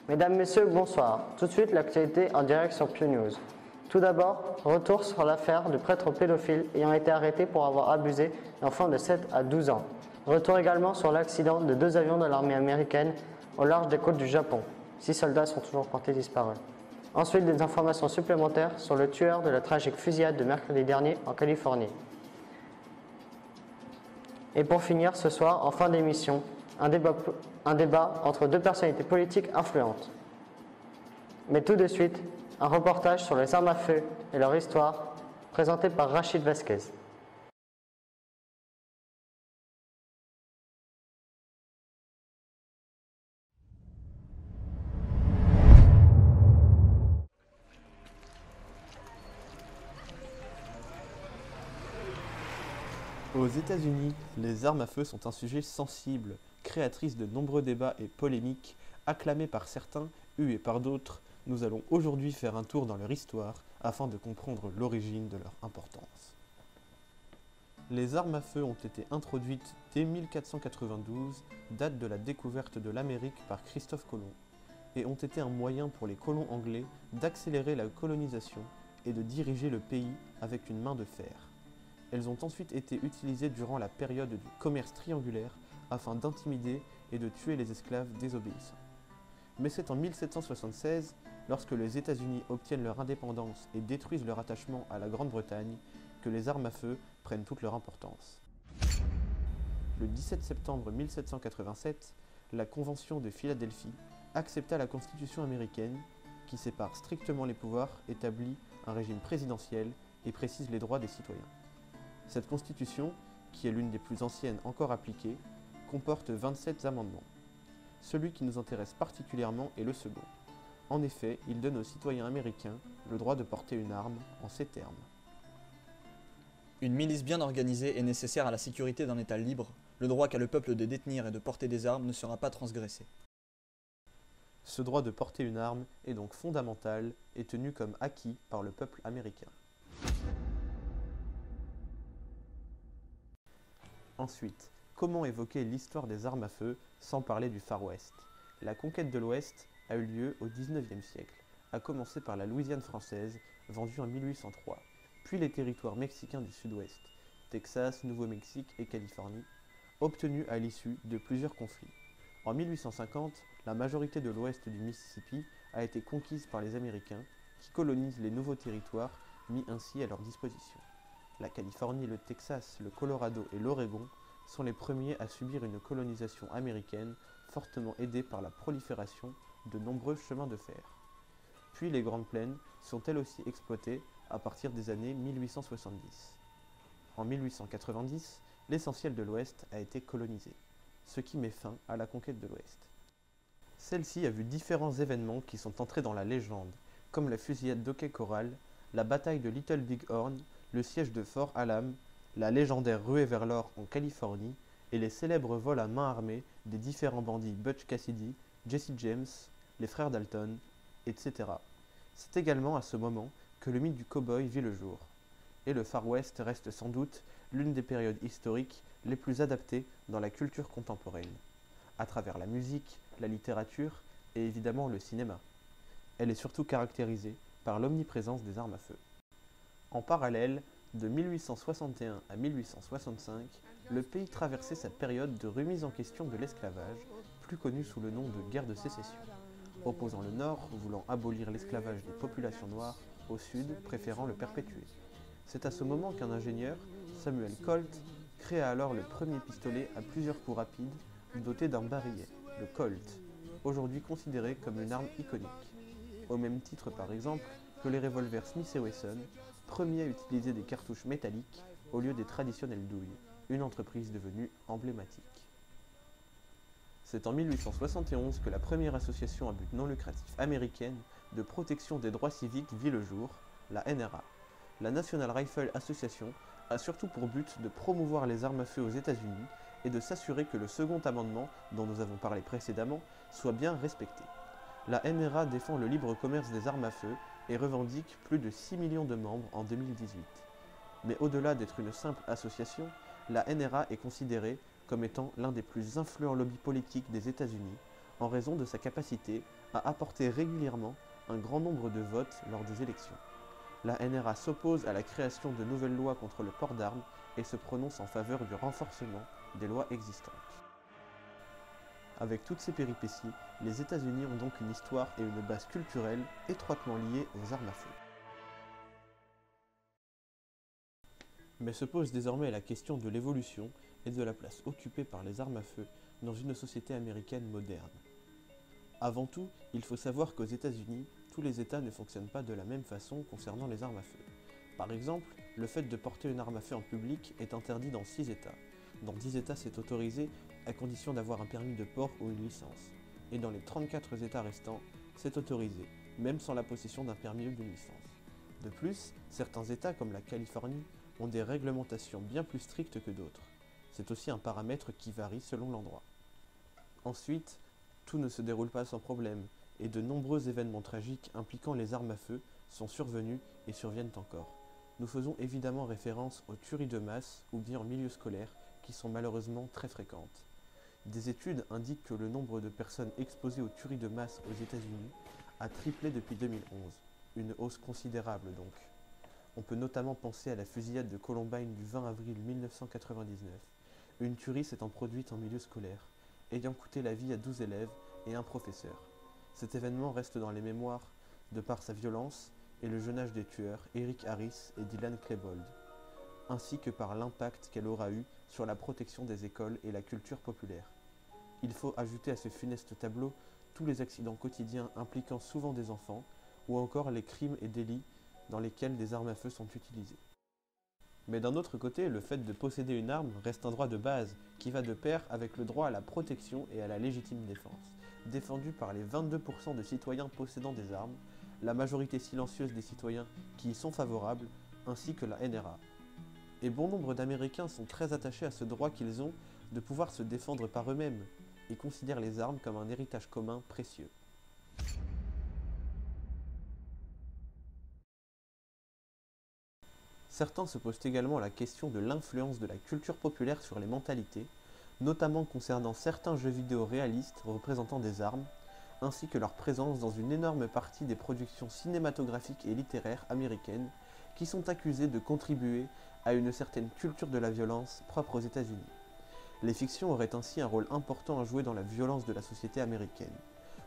Mesdames, Messieurs, bonsoir. Tout de suite, l'actualité en direct sur Pew News. Tout d'abord, retour sur l'affaire du prêtre pédophile ayant été arrêté pour avoir abusé d'enfants de 7 à 12 ans. Retour également sur l'accident de 2 avions de l'armée américaine au large des côtes du Japon. 6 soldats sont toujours portés disparus. Ensuite, des informations supplémentaires sur le tueur de la tragique fusillade de mercredi dernier en Californie. Et pour finir, ce soir, en fin d'émission, un débat entre 2 personnalités politiques influentes. Mais tout de suite, un reportage sur les armes à feu et leur histoire, présenté par Rachid Vasquez. Aux États-Unis, les armes à feu sont un sujet sensible, créatrice de nombreux débats et polémiques, acclamés par certains, hués par d'autres. Nous allons aujourd'hui faire un tour dans leur histoire afin de comprendre l'origine de leur importance. Les armes à feu ont été introduites dès 1492, date de la découverte de l'Amérique par Christophe Colomb, et ont été un moyen pour les colons anglais d'accélérer la colonisation et de diriger le pays avec une main de fer. Elles ont ensuite été utilisées durant la période du commerce triangulaire afin d'intimider et de tuer les esclaves désobéissants. Mais c'est en 1776, lorsque les États-Unis obtiennent leur indépendance et détruisent leur attachement à la Grande-Bretagne, que les armes à feu prennent toute leur importance. Le 17 septembre 1787, la Convention de Philadelphie accepta la Constitution américaine qui sépare strictement les pouvoirs, établit un régime présidentiel et précise les droits des citoyens. Cette constitution, qui est l'une des plus anciennes encore appliquées, comporte 27 amendements. Celui qui nous intéresse particulièrement est le second. En effet, il donne aux citoyens américains le droit de porter une arme en ces termes. Une milice bien organisée est nécessaire à la sécurité d'un État libre. Le droit qu'a le peuple de détenir et de porter des armes ne sera pas transgressé. Ce droit de porter une arme est donc fondamental et tenu comme acquis par le peuple américain. Ensuite, comment évoquer l'histoire des armes à feu sans parler du Far West? La conquête de l'Ouest a eu lieu au XIXe siècle, à commencer par la Louisiane française, vendue en 1803, puis les territoires mexicains du Sud-Ouest, Texas, Nouveau-Mexique et Californie, obtenus à l'issue de plusieurs conflits. En 1850, la majorité de l'ouest du Mississippi a été conquise par les Américains, qui colonisent les nouveaux territoires mis ainsi à leur disposition. La Californie, le Texas, le Colorado et l'Oregon sont les premiers à subir une colonisation américaine fortement aidée par la prolifération de nombreux chemins de fer. Puis les Grandes Plaines sont elles aussi exploitées à partir des années 1870. En 1890, l'essentiel de l'Ouest a été colonisé, ce qui met fin à la conquête de l'Ouest. Celle-ci a vu différents événements qui sont entrés dans la légende, comme la fusillade d'Oquet Corral, la bataille de Little Big Horn, le siège de Fort Hallam, la légendaire ruée vers l'or en Californie et les célèbres vols à main armée des différents bandits Butch Cassidy, Jesse James, les frères Dalton, etc. C'est également à ce moment que le mythe du cow-boy vit le jour. Et le Far West reste sans doute l'une des périodes historiques les plus adaptées dans la culture contemporaine, à travers la musique, la littérature et évidemment le cinéma. Elle est surtout caractérisée par l'omniprésence des armes à feu. En parallèle, de 1861 à 1865, le pays traversait sa période de remise en question de l'esclavage, plus connue sous le nom de guerre de sécession, opposant le Nord voulant abolir l'esclavage des populations noires, au Sud préférant le perpétuer. C'est à ce moment qu'un ingénieur, Samuel Colt, créa alors le premier pistolet à plusieurs coups rapides, doté d'un barillet, le Colt, aujourd'hui considéré comme une arme iconique, au même titre par exemple que les revolvers Smith & Wesson, premier à utiliser des cartouches métalliques au lieu des traditionnelles douilles, une entreprise devenue emblématique. C'est en 1871 que la première association à but non lucratif américaine de protection des droits civiques vit le jour, la NRA. La National Rifle Association a surtout pour but de promouvoir les armes à feu aux États-Unis et de s'assurer que le second amendement, dont nous avons parlé précédemment, soit bien respecté. La NRA défend le libre commerce des armes à feu et revendique plus de 6 millions de membres en 2018. Mais au-delà d'être une simple association, la NRA est considérée comme étant l'un des plus influents lobbies politiques des États-Unis, en raison de sa capacité à apporter régulièrement un grand nombre de votes lors des élections. La NRA s'oppose à la création de nouvelles lois contre le port d'armes et se prononce en faveur du renforcement des lois existantes. Avec toutes ces péripéties, les États-Unis ont donc une histoire et une base culturelle étroitement liées aux armes à feu. Mais se pose désormais la question de l'évolution et de la place occupée par les armes à feu dans une société américaine moderne. Avant tout, il faut savoir qu'aux États-Unis, tous les États ne fonctionnent pas de la même façon concernant les armes à feu. Par exemple, le fait de porter une arme à feu en public est interdit dans 6 États. Dans 10 États, c'est autorisé à condition d'avoir un permis de port ou une licence. Et dans les 34 États restants, c'est autorisé, même sans la possession d'un permis ou d'une licence. De plus, certains États, comme la Californie, ont des réglementations bien plus strictes que d'autres. C'est aussi un paramètre qui varie selon l'endroit. Ensuite, tout ne se déroule pas sans problème, et de nombreux événements tragiques impliquant les armes à feu sont survenus et surviennent encore. Nous faisons évidemment référence aux tueries de masse ou bien en milieu scolaire, qui sont malheureusement très fréquentes. Des études indiquent que le nombre de personnes exposées aux tueries de masse aux États-Unis a triplé depuis 2011, une hausse considérable donc. On peut notamment penser à la fusillade de Columbine du 20 avril 1999. Une tuerie s'étant produite en milieu scolaire, ayant coûté la vie à 12 élèves et un professeur. Cet événement reste dans les mémoires de par sa violence et le jeune âge des tueurs, Eric Harris et Dylan Klebold, ainsi que par l'impact qu'elle aura eu sur la protection des écoles et la culture populaire. Il faut ajouter à ce funeste tableau tous les accidents quotidiens impliquant souvent des enfants, ou encore les crimes et délits dans lesquels des armes à feu sont utilisées. Mais d'un autre côté, le fait de posséder une arme reste un droit de base qui va de pair avec le droit à la protection et à la légitime défense, défendu par les 22% de citoyens possédant des armes, la majorité silencieuse des citoyens qui y sont favorables, ainsi que la NRA. Et bon nombre d'Américains sont très attachés à ce droit qu'ils ont de pouvoir se défendre par eux-mêmes et considèrent les armes comme un héritage commun précieux. Certains se posent également la question de l'influence de la culture populaire sur les mentalités, notamment concernant certains jeux vidéo réalistes représentant des armes, ainsi que leur présence dans une énorme partie des productions cinématographiques et littéraires américaines qui sont accusées de contribuer à une certaine culture de la violence propre aux États-Unis. Les fictions auraient ainsi un rôle important à jouer dans la violence de la société américaine.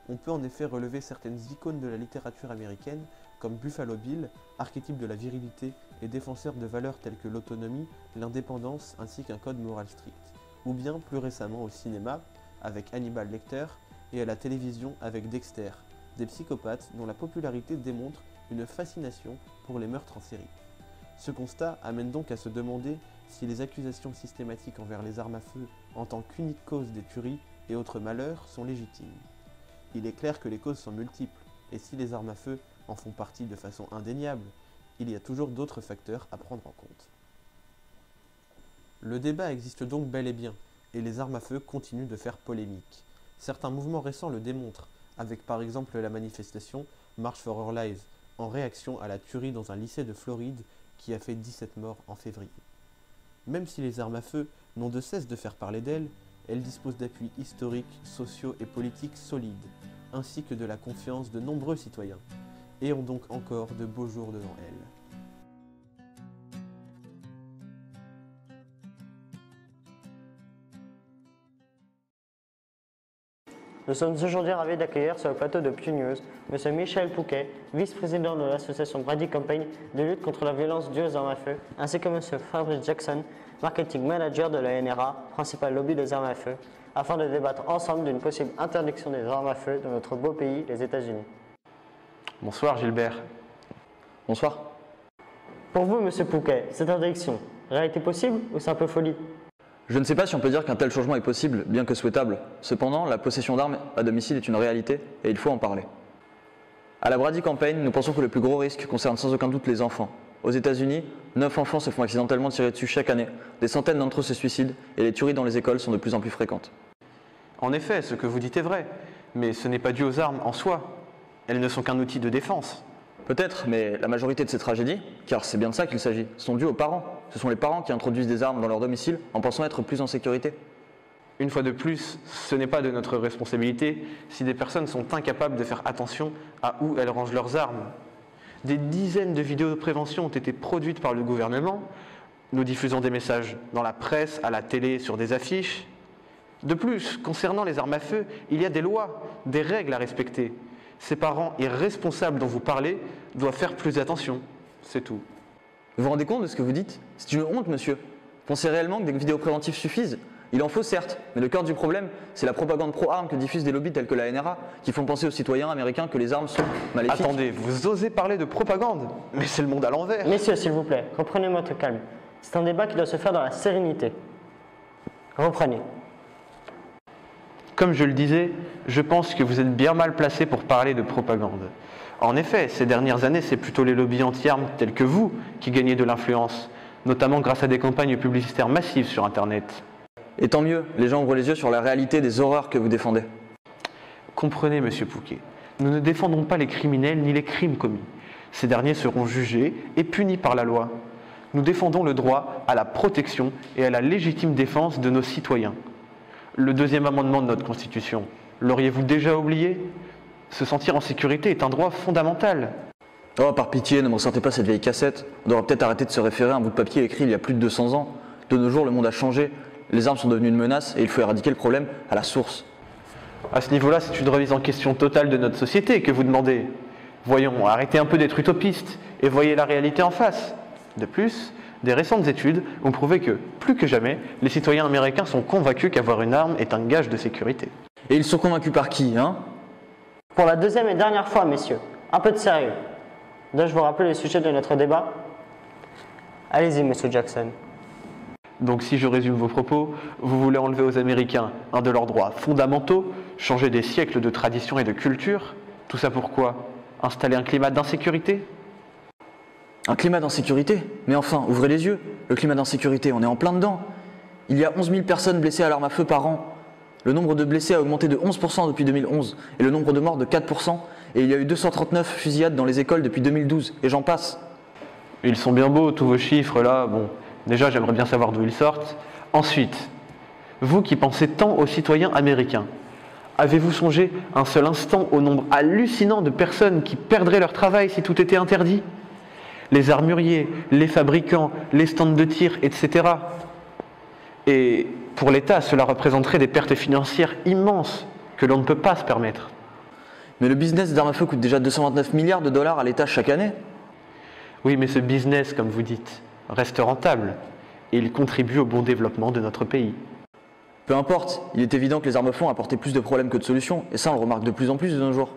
On peut en effet relever certaines icônes de la littérature américaine, comme Buffalo Bill, archétype de la virilité et défenseur de valeurs telles que l'autonomie, l'indépendance ainsi qu'un code moral strict. Ou bien plus récemment au cinéma, avec Hannibal Lecter, et à la télévision avec Dexter, des psychopathes dont la popularité démontre une fascination pour les meurtres en série. Ce constat amène donc à se demander si les accusations systématiques envers les armes à feu en tant qu'unique cause des tueries et autres malheurs sont légitimes. Il est clair que les causes sont multiples, et si les armes à feu en font partie de façon indéniable, il y a toujours d'autres facteurs à prendre en compte. Le débat existe donc bel et bien, et les armes à feu continuent de faire polémique. Certains mouvements récents le démontrent, avec par exemple la manifestation March for Our Lives, en réaction à la tuerie dans un lycée de Floride qui a fait 17 morts en février. Même si les armes à feu n'ont de cesse de faire parler d'elles, elles disposent d'appuis historiques, sociaux et politiques solides, ainsi que de la confiance de nombreux citoyens, et ont donc encore de beaux jours devant elles. Nous sommes aujourd'hui ravis d'accueillir sur le plateau de Pew News M. Michel Pouquet, vice-président de l'association Brady Campaign de lutte contre la violence due aux armes à feu, ainsi que M. Fabrice Jackson, marketing manager de la NRA, principal lobby des armes à feu, afin de débattre ensemble d'une possible interdiction des armes à feu dans notre beau pays, les États-Unis. Bonsoir Gilbert. Bonsoir. Pour vous, M. Pouquet, cette interdiction, réalité possible ou simple folie? Je ne sais pas si on peut dire qu'un tel changement est possible, bien que souhaitable. Cependant, la possession d'armes à domicile est une réalité et il faut en parler. À la Brady Campaign, nous pensons que le plus gros risque concerne sans aucun doute les enfants. Aux États-Unis, 9 enfants se font accidentellement tirer dessus chaque année, des centaines d'entre eux se suicident et les tueries dans les écoles sont de plus en plus fréquentes. En effet, ce que vous dites est vrai, mais ce n'est pas dû aux armes en soi. Elles ne sont qu'un outil de défense. Peut-être, mais la majorité de ces tragédies, car c'est bien de ça qu'il s'agit, sont dues aux parents. Ce sont les parents qui introduisent des armes dans leur domicile en pensant être plus en sécurité. Une fois de plus, ce n'est pas de notre responsabilité si des personnes sont incapables de faire attention à où elles rangent leurs armes. Des dizaines de vidéos de prévention ont été produites par le gouvernement. Nous diffusons des messages dans la presse, à la télé, sur des affiches. De plus, concernant les armes à feu, il y a des lois, des règles à respecter. Ces parents irresponsables dont vous parlez doivent faire plus attention. C'est tout. Vous vous rendez compte de ce que vous dites? C'est une honte, monsieur. Pensez réellement que des vidéos préventives suffisent? Il en faut certes, mais le cœur du problème, c'est la propagande pro-armes que diffusent des lobbies tels que la NRA, qui font penser aux citoyens américains que les armes sont maléfiques. Attendez, vous osez parler de propagande? Mais c'est le monde à l'envers. Messieurs, s'il vous plaît, reprenez votre calme. C'est un débat qui doit se faire dans la sérénité. Reprenez. Comme je le disais, je pense que vous êtes bien mal placé pour parler de propagande. En effet, ces dernières années, c'est plutôt les lobbies anti-armes tels que vous qui gagnez de l'influence, notamment grâce à des campagnes publicitaires massives sur Internet. Et tant mieux, les gens ouvrent les yeux sur la réalité des horreurs que vous défendez. Comprenez, monsieur Pouquet, nous ne défendons pas les criminels ni les crimes commis. Ces derniers seront jugés et punis par la loi. Nous défendons le droit à la protection et à la légitime défense de nos citoyens. Le deuxième amendement de notre Constitution, l'auriez-vous déjà oublié? Se sentir en sécurité est un droit fondamental. Oh, par pitié, ne me ressortez pas cette vieille cassette. On devrait peut-être arrêter de se référer à un bout de papier écrit il y a plus de 200 ans. De nos jours, le monde a changé. Les armes sont devenues une menace et il faut éradiquer le problème à la source. À ce niveau-là, c'est une remise en question totale de notre société que vous demandez. Voyons, arrêtez un peu d'être utopiste et voyez la réalité en face. De plus, des récentes études ont prouvé que, plus que jamais, les citoyens américains sont convaincus qu'avoir une arme est un gage de sécurité. Et ils sont convaincus par qui, hein? Pour la deuxième et dernière fois, messieurs, un peu de sérieux. Dois-je vous rappeler le sujet de notre débat? Allez-y, monsieur Jackson. Donc si je résume vos propos, vous voulez enlever aux Américains un de leurs droits fondamentaux, changer des siècles de traditions et de culture. Tout ça pourquoi? Installer un climat d'insécurité? Un climat d'insécurité? Mais enfin, ouvrez les yeux. Le climat d'insécurité, on est en plein dedans. Il y a 11 000 personnes blessées à l'arme à feu par an. Le nombre de blessés a augmenté de 11% depuis 2011 et le nombre de morts de 4%. Et il y a eu 239 fusillades dans les écoles depuis 2012. Et j'en passe. Ils sont bien beaux, tous vos chiffres là. Bon, déjà j'aimerais bien savoir d'où ils sortent. Ensuite, vous qui pensez tant aux citoyens américains, avez-vous songé un seul instant au nombre hallucinant de personnes qui perdraient leur travail si tout était interdit? Les armuriers, les fabricants, les stands de tir, etc. Et pour l'État, cela représenterait des pertes financières immenses que l'on ne peut pas se permettre. Mais le business d'armes à feu coûte déjà 229 milliards de dollars à l'État chaque année. Oui, mais ce business, comme vous dites, reste rentable et il contribue au bon développement de notre pays. Peu importe, il est évident que les armes à feu ont apporté plus de problèmes que de solutions, et ça on le remarque de plus en plus de nos jours.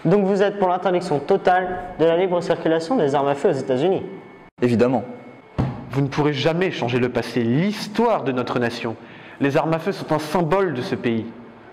Donc vous êtes pour l'interdiction totale de la libre circulation des armes à feu aux États-Unis? Évidemment. Vous ne pourrez jamais changer le passé, l'histoire de notre nation. Les armes à feu sont un symbole de ce pays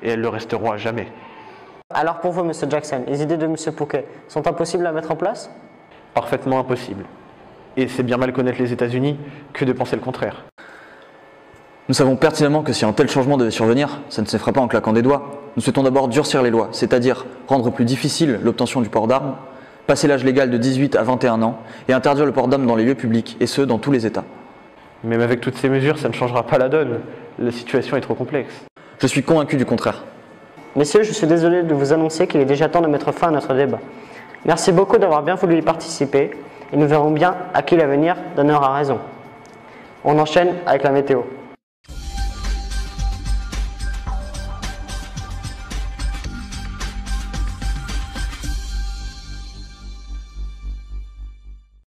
et elles le resteront à jamais. Alors pour vous, monsieur Jackson, les idées de monsieur Pouquet sont impossibles à mettre en place? Parfaitement impossible. Et c'est bien mal connaître les États-Unis que de penser le contraire. Nous savons pertinemment que si un tel changement devait survenir, ça ne se fera pas en claquant des doigts. Nous souhaitons d'abord durcir les lois, c'est-à-dire rendre plus difficile l'obtention du port d'armes, passer l'âge légal de 18 à 21 ans et interdire le port d'armes dans les lieux publics, et ce, dans tous les États. Même avec toutes ces mesures, ça ne changera pas la donne. La situation est trop complexe. Je suis convaincu du contraire. Messieurs, je suis désolé de vous annoncer qu'il est déjà temps de mettre fin à notre débat. Merci beaucoup d'avoir bien voulu y participer, et nous verrons bien à qui l'avenir donnera raison. On enchaîne avec la météo.